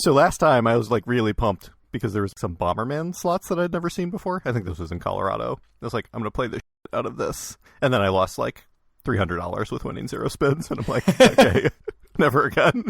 So last time I was like really pumped because there was some Bomberman slots that I'd never seen before. I think this was in Colorado. I was like, I'm going to play the shit out of this. And then I lost like $300 with winning 0 spins. And I'm like, okay, never again.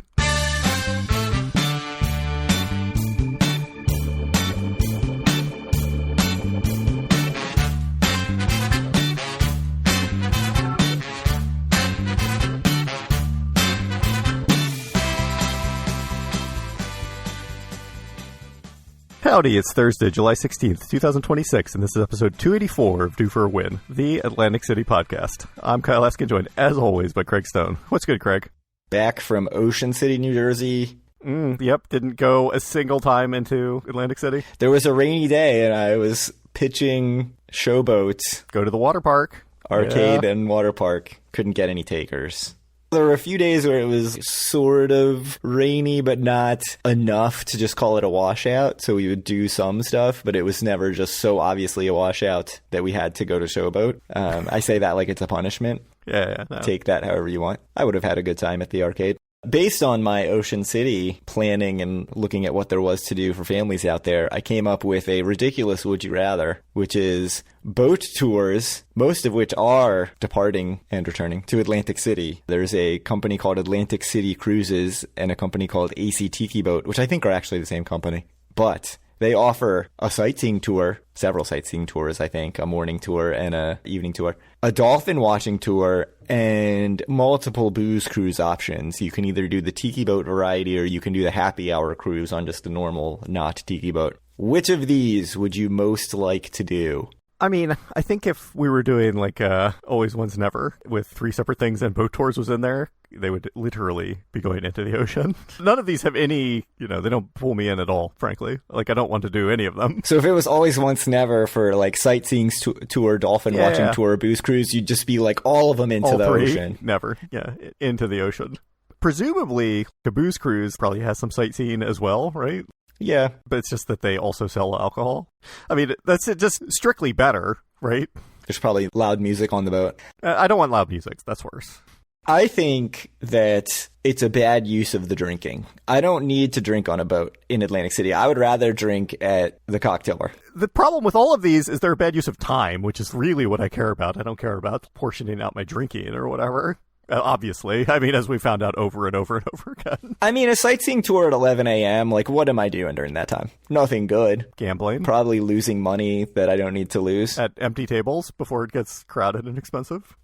Howdy, it's Thursday, July 16th, 2026, and this is episode 284 of Due for a Win, the Atlantic City podcast. I'm Kyle Eskin, joined as always by Craig Stone. What's good, Craig? Back from Ocean City, New Jersey. Yep, didn't go a single time into Atlantic City. There was a rainy day, and I was pitching showboats. Go to the water park. Arcade and water park. Couldn't get any takers. There were a few days where it was sort of rainy, but not enough to just call it a washout. So we would do some stuff, but it was never just so obviously a washout that we had to go to showboat. I say that like it's a punishment. Yeah. No. Take that however you want. I would have had a good time at the arcade. Based on my Ocean City planning and looking at what there was to do for families out there, I came up with a ridiculous would you rather, which is boat tours, most of which are departing and returning to Atlantic City. There's a company called Atlantic City Cruises and a company called AC Tiki Boat, which I think are actually the same company. But they offer a sightseeing tour, several sightseeing tours, I think, a morning tour and a evening tour, a dolphin watching tour, and multiple booze cruise options. You can either do the tiki boat variety or you can do the happy hour cruise on just the normal, not tiki boat. Which of these would you most like to do? I mean, I think if we were doing like Always Once Never with 3 separate things and boat tours was in there, they would literally be going into the ocean. None of these have any, they don't pull me in at all, frankly. Like, I don't want to do any of them. So if it was Always Once Never for like sightseeing tour, dolphin watching tour, booze cruise, you'd just be like all of them into all the 3, ocean. Never. Yeah, into the ocean. Presumably, the booze cruise probably has some sightseeing as well, right? Yeah. But it's just that they also sell alcohol. I mean, that's just strictly better, right? There's probably loud music on the boat. I don't want loud music. That's worse. I think that it's a bad use of the drinking. I don't need to drink on a boat in Atlantic City. I would rather drink at the cocktail bar. The problem with all of these is they're a bad use of time, which is really what I care about. I don't care about portioning out my drinking or whatever. Obviously. I mean, as we found out over and over and over again. I mean, a sightseeing tour at 11 a.m., like, what am I doing during that time? Nothing good. Gambling. Probably losing money that I don't need to lose. At empty tables before it gets crowded and expensive.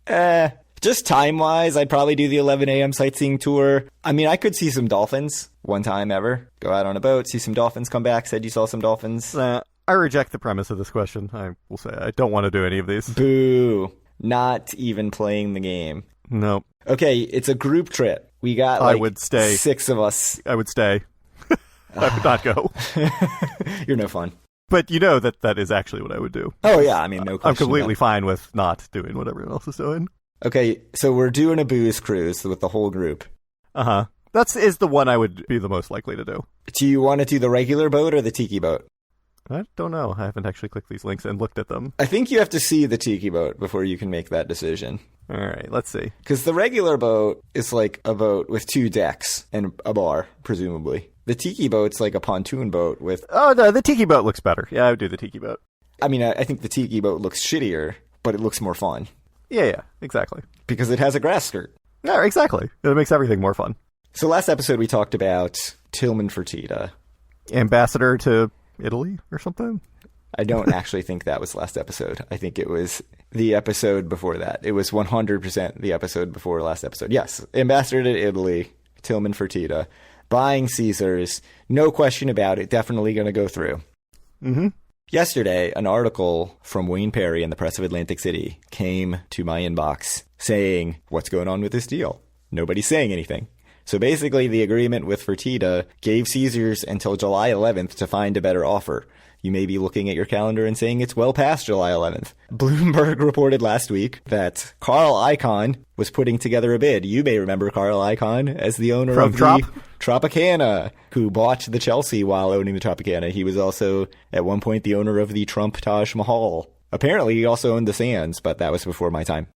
Just time-wise, I'd probably do the 11 a.m. sightseeing tour. I mean, I could see some dolphins one time ever. Go out on a boat, see some dolphins, come back, said you saw some dolphins. I reject the premise of this question. I will say I don't want to do any of these. Boo. Not even playing the game. Nope. Okay, it's a group trip. We got like I would stay. 6 of us. I would stay. I would not go. You're no fun. But you know that is actually what I would do. Oh, yeah. I mean, no question. I'm completely fine with not doing what everyone else is doing. Okay, so we're doing a booze cruise with the whole group. Uh-huh. That is the one I would be the most likely to do. Do you want to do the regular boat or the tiki boat? I don't know. I haven't actually clicked these links and looked at them. I think you have to see the tiki boat before you can make that decision. All right, let's see. Because the regular boat is like a boat with 2 decks and a bar, presumably. The tiki boat's like a pontoon boat with... Oh, no, the tiki boat looks better. Yeah, I would do the tiki boat. I mean, I think the tiki boat looks shittier, but it looks more fun. Yeah, exactly. Because it has a grass skirt. Yeah, exactly. It makes everything more fun. So last episode we talked about Tillman Fertitta. Ambassador to Italy or something? I don't actually think that was last episode. I think it was the episode before that. It was 100% the episode before last episode. Yes, Ambassador to Italy, Tillman Fertitta, buying Caesars, no question about it, definitely going to go through. Mm-hmm. Yesterday, an article from Wayne Perry in the Press of Atlantic City came to my inbox saying, what's going on with this deal? Nobody's saying anything. So basically, the agreement with Fertitta gave Caesars until July 11th to find a better offer. You may be looking at your calendar and saying it's well past July 11th. Bloomberg reported last week that Carl Icahn was putting together a bid. You may remember Carl Icahn as the owner of the Tropicana, who bought the Chelsea while owning the Tropicana. He was also, at one point, the owner of the Trump Taj Mahal. Apparently, he also owned the Sands, but that was before my time.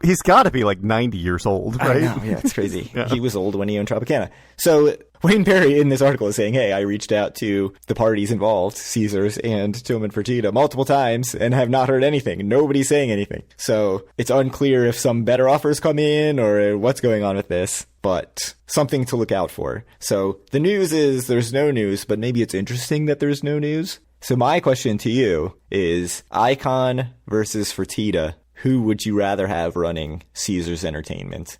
He's got to be like 90 years old, right? I know, yeah, it's crazy. Yeah. He was old when he owned Tropicana. So Wayne Perry in this article is saying, hey, I reached out to the parties involved, Caesars and Tillman Fertitta, multiple times and have not heard anything. Nobody's saying anything. So it's unclear if some better offers come in or what's going on with this, but something to look out for. So the news is there's no news, but maybe it's interesting that there's no news. So my question to you is Icon versus Fertitta. Who would you rather have running Caesars Entertainment?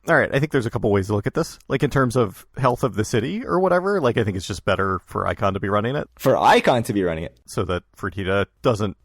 All right, I think there's a couple ways to look at this. Like in terms of health of the city or whatever, like I think it's just better for Icon to be running it. For Icon to be running it. So that Fertitta doesn't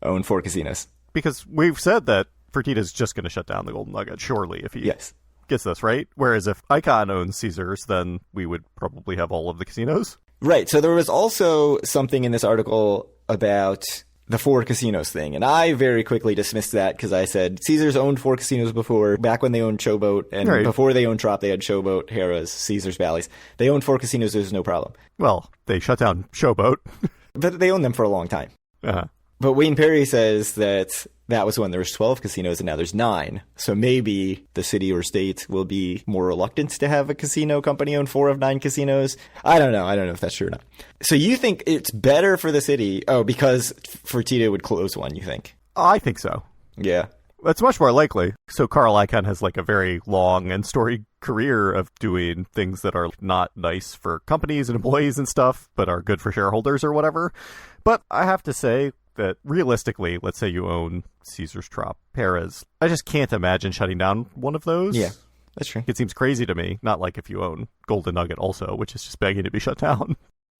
Own 4 casinos. Because we've said that Fertitta's just going to shut down the Golden Nugget, surely, if he Yes. gets this, right? Whereas if Icon owns Caesars, then we would probably have all of the casinos. Right. So there was also something in this article about the 4 casinos thing. And I very quickly dismissed that because I said Caesars owned 4 casinos before, back when they owned Showboat. And Right. before they owned Trop, they had Showboat, Harrah's, Caesars, Bally's. They owned 4 casinos. There's no problem. Well, they shut down Showboat. But they owned them for a long time. Uh-huh. But Wayne Perry says that that was when there was 12 casinos and now there's 9. So maybe the city or state will be more reluctant to have a casino company own 4 of 9 casinos. I don't know. I don't know if that's true or not. So you think it's better for the city? Oh, because Fertitta would close one, you think? I think so. Yeah. That's much more likely. So Carl Icahn has like a very long and storied career of doing things that are not nice for companies and employees and stuff, but are good for shareholders or whatever. But I have to say that realistically, let's say you own Caesars, Trop, Perez, I just can't imagine shutting down one of those. Yeah, that's true. It seems crazy to me. Not like if you own Golden Nugget also, which is just begging to be shut down.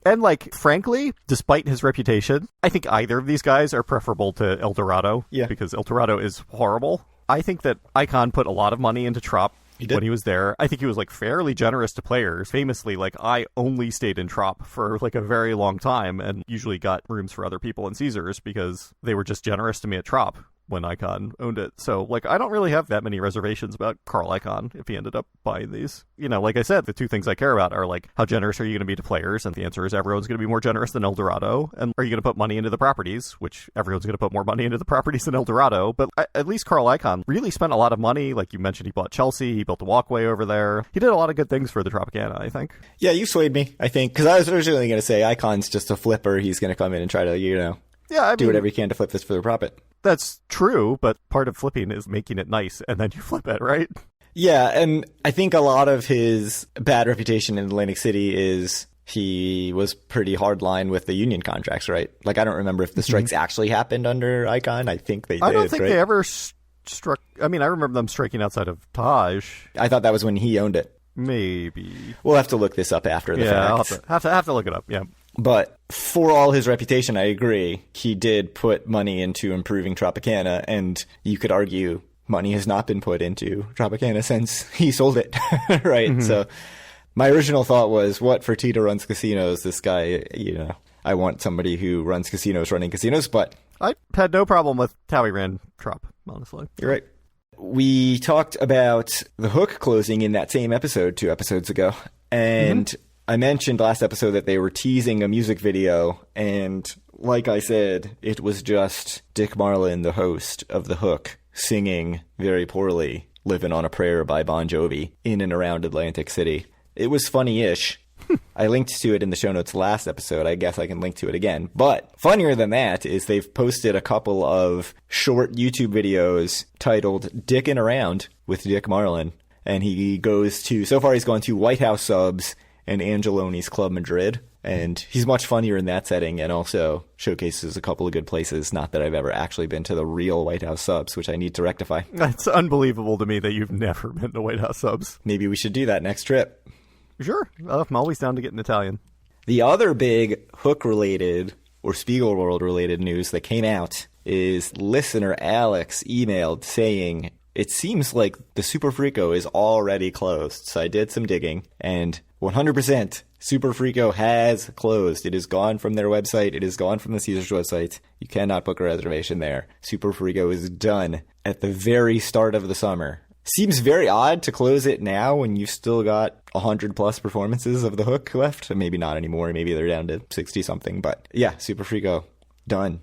And like, frankly, despite his reputation, I think either of these guys are preferable to El Dorado. Yeah. Because El Dorado is horrible. I think that Icon put a lot of money into Trop when he was there. I think he was like fairly generous to players. Famously, like I only stayed in Trop for like a very long time and usually got rooms for other people in Caesars because they were just generous to me at Trop when Icon owned it. So like I don't really have that many reservations about Carl Icahn if he ended up buying these. You know, like I said, the 2 things I care about are like how generous are you going to be to players? And the answer is everyone's going to be more generous than El Dorado. And are you going to put money into the properties? Which everyone's going to put more money into the properties than El Dorado. But at least Carl Icahn really spent a lot of money. Like you mentioned, he bought Chelsea. He built a walkway over there. He did a lot of good things for the Tropicana, I think. Yeah, you swayed me, I think. Because I was originally going to say Icon's just a flipper. He's going to come in and try to, Yeah, I mean, do whatever he can to flip this for the profit. That's true, but part of flipping is making it nice, and then you flip it, right? Yeah, and I think a lot of his bad reputation in Atlantic City is he was pretty hardline with the union contracts, right? Like, I don't remember if the strikes actually happened under Icon. I think they did. I don't think right? they ever struck. I mean, I remember them striking outside of Taj. I thought that was when he owned it. Maybe. We'll have to look this up after the Yeah, fact. I'll have to look it up, yeah. But for all his reputation, I agree. He did put money into improving Tropicana, and you could argue money has not been put into Tropicana since he sold it, right? Mm-hmm. So my original thought was, what, Fertitta runs casinos? This guy, I want somebody who runs casinos running casinos, but I had no problem with how he ran Trop, honestly. You're right. We talked about the Hook closing in that same episode 2 episodes ago, and I mentioned last episode that they were teasing a music video, and like I said, it was just Dick Marlin, the host of The Hook, singing very poorly Livin' on a Prayer by Bon Jovi in and around Atlantic City. It was funny-ish. I linked to it in the show notes last episode. I guess I can link to it again. But funnier than that is they've posted a couple of short YouTube videos titled Dickin' Around with Dick Marlin, and he goes to, so far he's gone to White House Subs and Angeloni's Club Madrid, and he's much funnier in that setting and also showcases a couple of good places. Not that I've ever actually been to the real White House Subs, which I need to rectify. That's unbelievable to me that you've never been to White House Subs. Maybe we should do that next trip. Sure. I'm always down to get an Italian. The other big Hook-related or Spiegel World-related news that came out is listener Alex emailed saying, it seems like the Super Frico is already closed. So I did some digging, and 100% Super Frico has closed. It is gone from their website. It is gone from the Caesars website. You cannot book a reservation there. Super Frico is done at the very start of the summer. Seems very odd to close it now when you've still got 100+ performances of the Hook left. Maybe not anymore. Maybe they're down to 60-something. But yeah, Super Frico, done.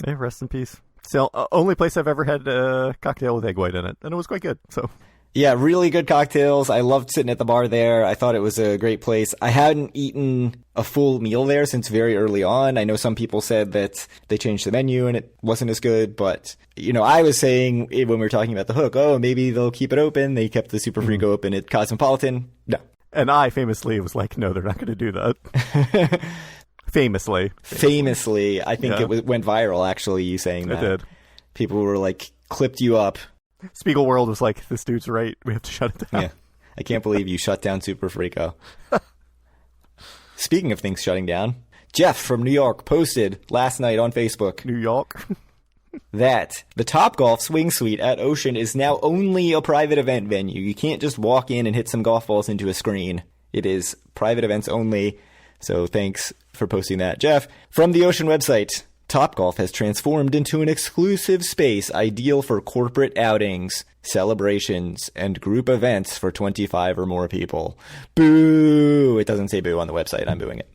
Hey, rest in peace. So, only place I've ever had a cocktail with egg white in it, and it was quite good. So, Yeah, really good cocktails. I loved sitting at the bar there. I thought it was a great place. I hadn't eaten a full meal there since very early on. I know some people said that they changed the menu and it wasn't as good, but, I was saying when we were talking about the Hook, maybe they'll keep it open. They kept the Super Frico open at Cosmopolitan. No. And I famously was like, no, they're not going to do that. Famously. I think it went viral, actually, you saying that. It did. People were like, clipped you up. Spiegel World was like, this dude's right. We have to shut it down. Yeah. I can't believe you shut down Super Frico. Speaking of things shutting down, Jeff from New York posted last night on Facebook New York. that the Topgolf Swing Suite at Ocean is now only a private event venue. You can't just walk in and hit some golf balls into a screen. It is private events only. So thanks for posting that, Jeff. From the Ocean website, Topgolf has transformed into an exclusive space ideal for corporate outings, celebrations, and group events for 25 or more people. Boo! It doesn't say boo on the website. I'm booing it.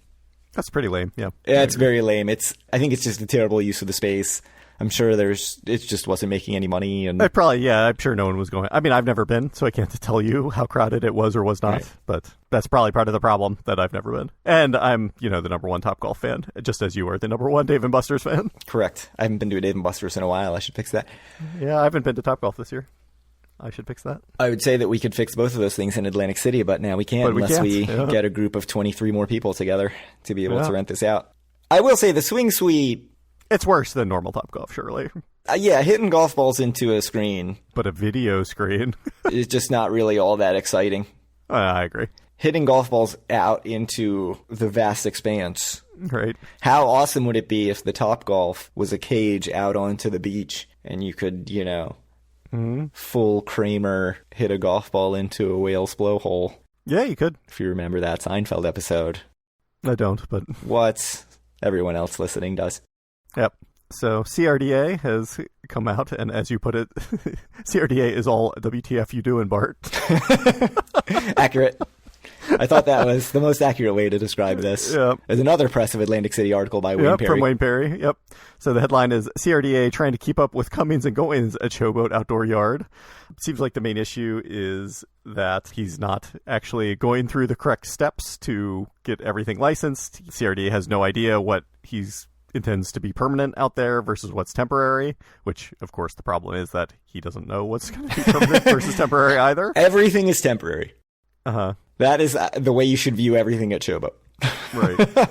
That's pretty lame, yeah. Yeah, it's very lame. I think it's just a terrible use of the space. I'm sure it just wasn't making any money. And I'm sure no one was going. I mean, I've never been, so I can't tell you how crowded it was or was not. Right. But that's probably part of the problem that I've never been. And I'm, the number one Topgolf fan, just as you are the number one Dave & Buster's fan. Correct. I haven't been to a Dave & Buster's in a while. I should fix that. Yeah, I haven't been to Topgolf this year. I should fix that. I would say that we could fix both of those things in Atlantic City, but now we can't unless we get a group of 23 more people together to be able to rent this out. I will say the Swing Suite... It's worse than normal Topgolf, surely. Hitting golf balls into a screen. But a video screen. is just not really all that exciting. I agree. Hitting golf balls out into the vast expanse. Right. How awesome would it be if the Topgolf was a cage out onto the beach and you could, full Kramer hit a golf ball into a whale's blowhole? Yeah, you could. If you remember that Seinfeld episode. I don't, but... What? Everyone else listening does. Yep. So CRDA has come out, and as you put it, CRDA is all WTF you doing, Bart. Accurate. I thought that was the most accurate way to describe this. Yep. There's another Press of Atlantic City article by Wayne Perry. From Wayne Perry, yep. So the headline is, CRDA trying to keep up with comings and goings at Showboat Outdoor Yard. It seems like the main issue is that he's not actually going through the correct steps to get everything licensed. CRDA has no idea what he's intends to be permanent out there versus what's temporary, which, of course, the problem is that he doesn't know what's going to be permanent versus temporary either. Everything is temporary. Uh-huh. That is the way you should view everything at Showboat. Right.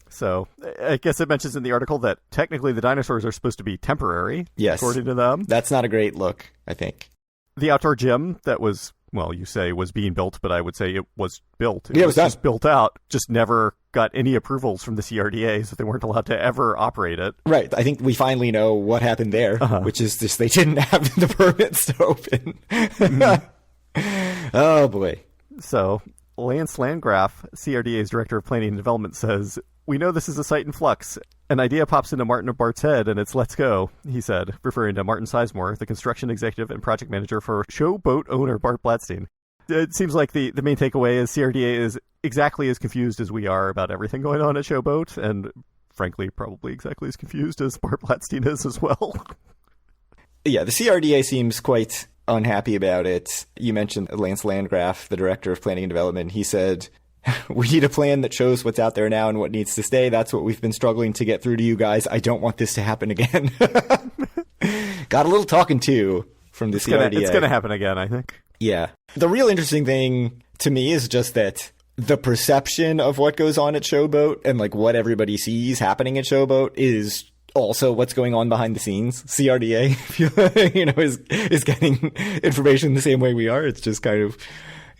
So, I guess it mentions in the article that technically the dinosaurs are supposed to be temporary, yes, according to them. That's not a great look, I think. The outdoor gym that was, well, you say was being built, but I would say it was built. It was just built out, just never got any approvals from the CRDA, so they weren't allowed to ever operate it. Right. I think we finally know what happened there, which is just they didn't have the permits to open. Mm-hmm. Oh, boy. So, Lance Landgraf, CRDA's Director of Planning and Development, says, "We know this is a site in flux. An idea pops into Martin of Bart's head, and it's let's go," he said, referring to Martin Sizemore, the construction executive and project manager for Showboat owner Bart Blatstein. It seems like the main takeaway is CRDA is exactly as confused as we are about everything going on at Showboat, and frankly, probably exactly as confused as Bart Blatstein is as well. Yeah, the CRDA seems quite unhappy about it. You mentioned Lance Landgraf, the Director of Planning and Development. He said, "We need a plan that shows what's out there now and what needs to stay. That's what we've been struggling to get through to you guys. I don't want this to happen again." Got a little talking to from the CRDA. It's going to happen again, I think. Yeah. The real interesting thing to me is just that the perception of what goes on at Showboat and like what everybody sees happening at Showboat is also what's going on behind the scenes. CRDA, is getting information the same way we are. It's just kind of,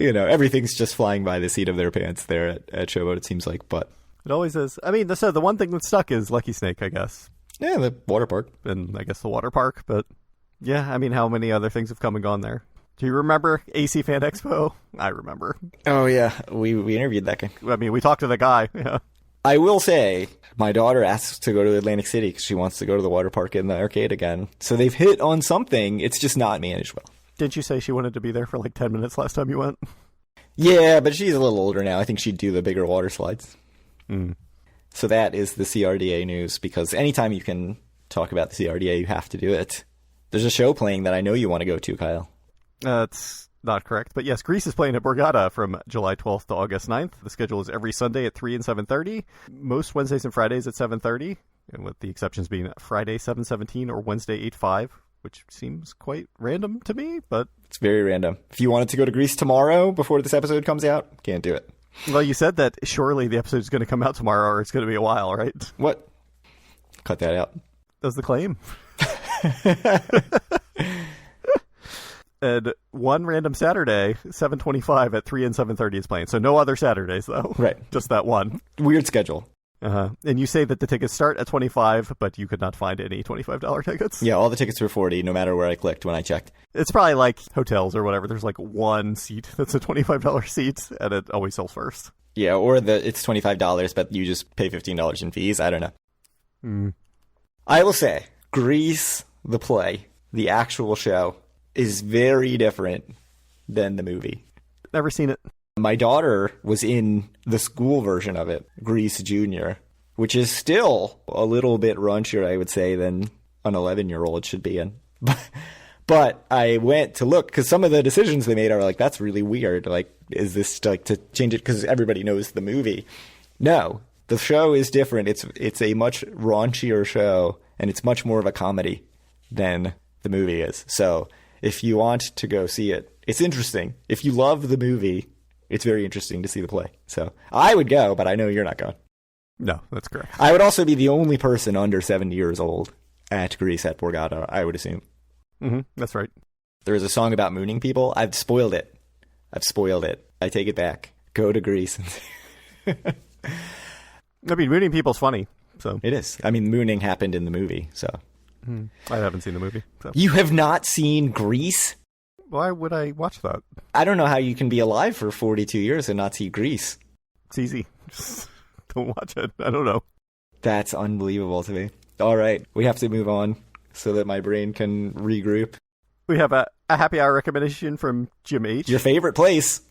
everything's just flying by the seat of their pants there at Showboat, it seems like. But it always is. I mean, the one thing that's stuck is Lucky Snake, I guess. Yeah, the water park. And I guess the water park. But yeah, I mean, how many other things have come and gone there? Do you remember AC Fan Expo? I remember. Oh, yeah. We interviewed that guy. I mean, we talked to the guy. Yeah. I will say, my daughter asks to go to Atlantic City because she wants to go to the water park and the arcade again. So they've hit on something. It's just not managed well. Didn't you say she wanted to be there for like 10 minutes last time you went? Yeah, but she's a little older now. I think she'd do the bigger water slides. Mm. So that is the CRDA news, because anytime you can talk about the CRDA, you have to do it. There's a show playing that I know you want to go to, Kyle. That's not correct. But yes, Grease is playing at Borgata from July 12th to August 9th. The schedule is every Sunday at 3 and 7:30. Most Wednesdays and Fridays at 7:30, and with the exceptions being Friday 7:17 or Wednesday 8:05, which seems quite random to me, but... It's very random. If you wanted to go to Greece tomorrow before this episode comes out, can't do it. Well, you said that surely the episode is going to come out tomorrow or it's going to be a while, right? What? Cut that out. That's the claim. And one random Saturday, 7:25 at 3 and 7:30 is playing. So no other Saturdays, though. Right. Just that one. Weird schedule. Uh-huh. And you say that the tickets start at $25, but you could not find any $25 tickets. Yeah, all the tickets were $40, no matter where I clicked when I checked. It's probably like hotels or whatever. There's like one seat that's a $25 seat, and it always sells first. Yeah, or it's $25, but you just pay $15 in fees. I don't know. Mm. I will say, Grease, the play, the actual show, is very different than the movie. Never seen it. My daughter was in the school version of it, Grease Jr., which is still a little bit raunchier, I would say, than an 11-year-old should be in. But I went to look, because some of the decisions they made are like, that's really weird. Like, is this like to change it because everybody knows the movie? No, the show is different. It's a much raunchier show, and it's much more of a comedy than the movie is. So if you want to go see it, it's interesting. If you love the movie, it's very interesting to see the play. So I would go, but I know you're not going. No, that's correct. I would also be the only person under 70 years old at Greece at Borgata, I would assume. Mm-hmm, that's right. There is a song about mooning people. I've spoiled it. I take it back. Go to Greece. I mean, mooning people's funny. So It is. I mean, mooning happened in the movie, so. I haven't seen the movie. So. You have not seen Grease? Why would I watch that? I don't know how you can be alive for 42 years and not see Grease. It's easy. Just don't watch it. I don't know. That's unbelievable to me. All right. We have to move on so that my brain can regroup. We have a happy hour recommendation from Jim H. Your favorite place.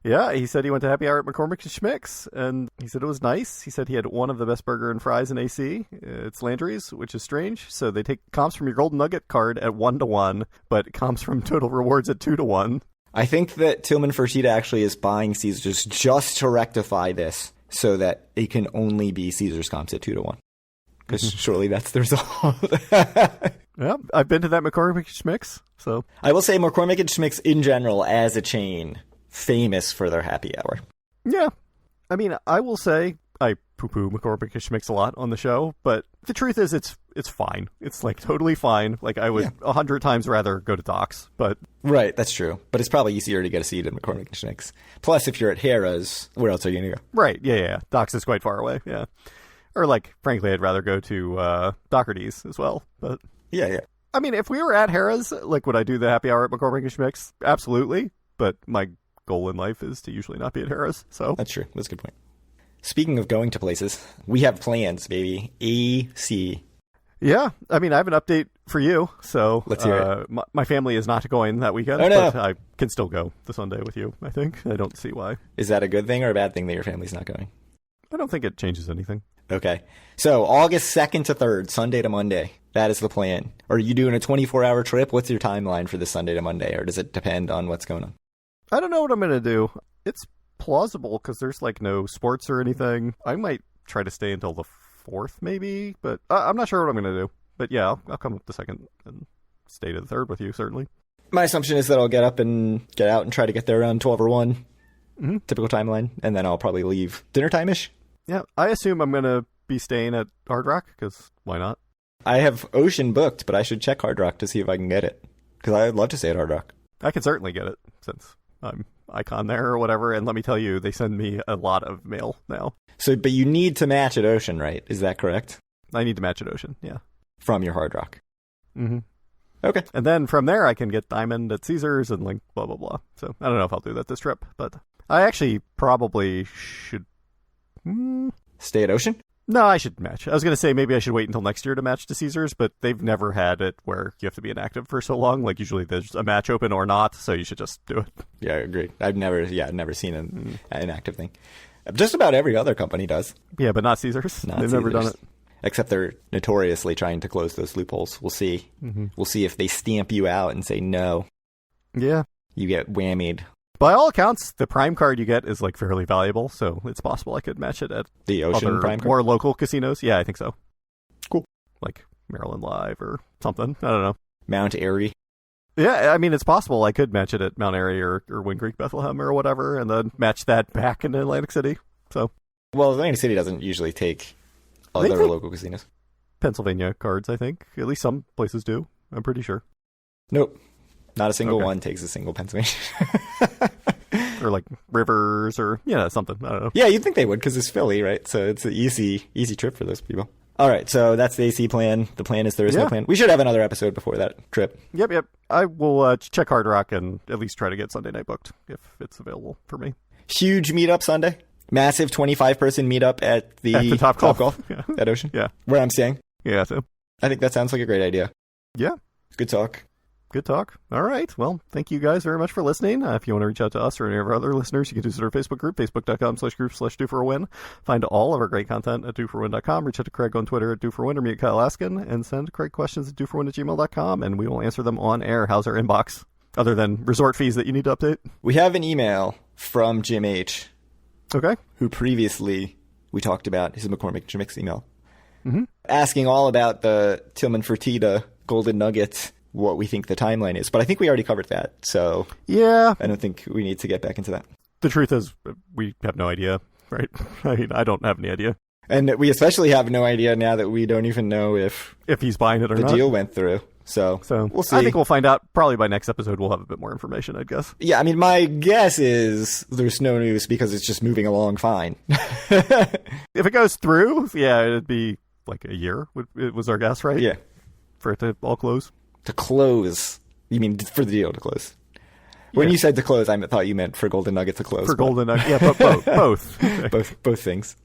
Yeah, he said he went to happy hour at McCormick and Schmick's, and he said it was nice. He said he had one of the best burger and fries in AC. It's Landry's, which is strange. So they take comps from your Golden Nugget card at 1-to-1, but comps from Total Rewards at 2-to-1. I think that Tillman Fertitta actually is buying Caesars just to rectify this so that it can only be Caesars comps at 2-to-1. Because surely that's the result. Yeah, I've been to that McCormick and Schmick's, so. I will say McCormick and Schmick's in general as a chain, famous for their happy hour. Yeah. I mean, I will say I poo-poo McCormick and Schmick's a lot on the show, but the truth is it's fine. It's like totally fine. Like I would 100 times rather go to Doc's, but... Right, that's true. But it's probably easier to get a seat at McCormick and Schmick's. Plus, if you're at Harrah's, where else are you going to go? Right, yeah. Doc's is quite far away, yeah. Or like, frankly, I'd rather go to Doherty's as well, but... Yeah. I mean, if we were at Harrah's, like, would I do the happy hour at McCormick and Schmick's? Absolutely. But my goal in life is to usually not be at Harrah's, so... That's true. That's a good point. Speaking of going to places, we have plans, baby. AC. Yeah. I mean, I have an update for you, so... Let's hear it. My family is not going that weekend, no. but I can still go the Sunday with you, I think. I don't see why. Is that a good thing or a bad thing that your family's not going? I don't think it changes anything. Okay. So, August 2nd to 3rd, Sunday to Monday. That is the plan. Are you doing a 24-hour trip? What's your timeline for this Sunday to Monday, or does it depend on what's going on? I don't know what I'm going to do. It's plausible because there's like no sports or anything. I might try to stay until the 4th maybe, but I'm not sure what I'm going to do. But yeah, I'll come up the 2nd and stay to the 3rd with you, certainly. My assumption is that I'll get up and get out and try to get there around 12 or 1. Mm-hmm. Typical timeline. And then I'll probably leave dinner time-ish. Yeah, I assume I'm going to be staying at Hard Rock because why not? I have Ocean booked, but I should check Hard Rock to see if I can get it. Because I'd love to stay at Hard Rock. I can certainly get it since I'm Icon there or whatever. And let me tell you, they send me a lot of mail now. So, but you need to match at Ocean, right? Is that correct? I need to match at Ocean, yeah. From your Hard Rock. Mm-hmm. Okay. And then from there, I can get Diamond at Caesars and like blah, blah, blah. So I don't know if I'll do that this trip, but I actually probably should... Stay at Ocean? No, I should match. I was going to say maybe I should wait until next year to match to Caesars, but they've never had it where you have to be inactive for so long. Like usually there's a match open or not, so you should just do it. Yeah, I agree. I've never seen an inactive thing. Just about every other company does. Yeah, but not Caesars. Not They've Caesars. never done it. Except they're notoriously trying to close those loopholes. We'll see. We'll see if they stamp you out and say no. Yeah. You get whammied. By all accounts, the Prime card you get is like fairly valuable, so it's possible I could match it at the Ocean other, Prime card? more local casinos. Yeah, I think so. Cool. Like Maryland Live or something. I don't know. Mount Airy. Yeah, I mean, it's possible I could match it at Mount Airy or Wind Creek, Bethlehem or whatever, and then match that back in Atlantic City. So, well, Atlantic City doesn't usually take other local casinos. Pennsylvania cards, I think. At least some places do. I'm pretty sure. Nope. Not a single one takes a single Pennsylvania. Or like Rivers or, something. I don't know. Yeah, you'd think they would because it's Philly, right? So it's an easy trip for those people. All right, so that's the AC plan. The plan is there is no plan. We should have another episode before that trip. Yep. I will check Hard Rock and at least try to get Sunday night booked if it's available for me. Huge meetup Sunday. Massive 25-person meetup at the Top Golf. Yeah. At Ocean. Yeah. Where I'm staying. Yeah, so. I think that sounds like a great idea. Yeah. Good talk. Good talk. All right. Well, thank you guys very much for listening. If you want to reach out to us or any of our other listeners, you can visit our Facebook group, facebook.com/group/DoForAWin. Find all of our great content at DoForWin.com. Reach out to Craig on Twitter at DoForWin or me at Kyle Askin, and send Craig questions at DoForWin@gmail.com, and we will answer them on air. How's our inbox? Other than resort fees that you need to update? We have an email from Jim H. Okay. Who previously we talked about. His McCormick Jimmick's email. Asking all about the Tillman Fertitta Golden Nugget, what we think the timeline is. But I think we already covered that, so yeah, I don't think we need to get back into that. The truth is, we have no idea, right? I mean, I don't have any idea. And we especially have no idea now that we don't even know if he's buying it or not. The deal went through. So we'll see. I think we'll find out probably by next episode. We'll have a bit more information, I'd guess. Yeah, I mean, my guess is there's no news because it's just moving along fine. If it goes through, yeah, it'd be like a year. It was our guess, right? Yeah. For it to all close. To close? You mean for the deal to close? When you said to close, I thought you meant for Golden Nugget to close. For Golden Nugget, yeah, but both. both things.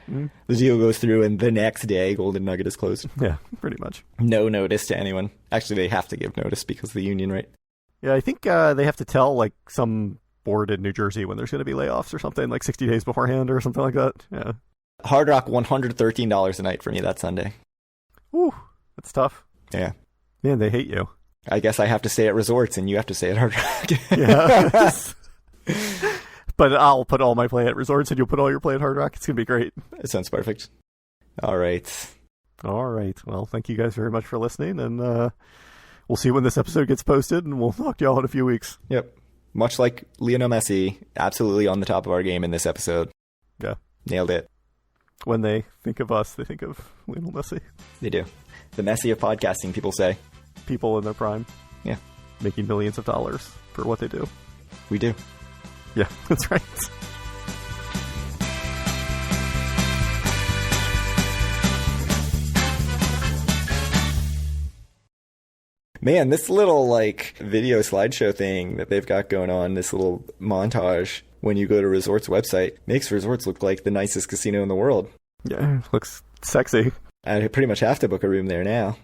The deal goes through, and the next day, Golden Nugget is closed. Yeah, pretty much. No notice to anyone. Actually, they have to give notice because of the union, right? Yeah, I think they have to tell like some board in New Jersey when there's going to be layoffs or something, like 60 days beforehand or something like that. Yeah. Hard Rock, $113 a night for me that Sunday. Ooh, that's tough. Yeah. Man, they hate you. I guess I have to stay at resorts, and you have to stay at Hard Rock. Yeah. But I'll put all my play at resorts, and you'll put all your play at Hard Rock. It's going to be great. It sounds perfect. All right. Well, thank you guys very much for listening, and we'll see when this episode gets posted, and we'll talk to y'all in a few weeks. Yep. Much like Lionel Messi, absolutely on the top of our game in this episode. Yeah. Nailed it. When they think of us, they think of Lionel Messi. They do. The Messi of podcasting, people say. People in their prime. Yeah. Making millions of dollars for what they do. We do. Yeah, that's right. Man, this little video slideshow thing that they've got going on, this little montage when you go to Resort's website, makes Resorts look like the nicest casino in the world. Yeah, looks sexy. I pretty much have to book a room there now.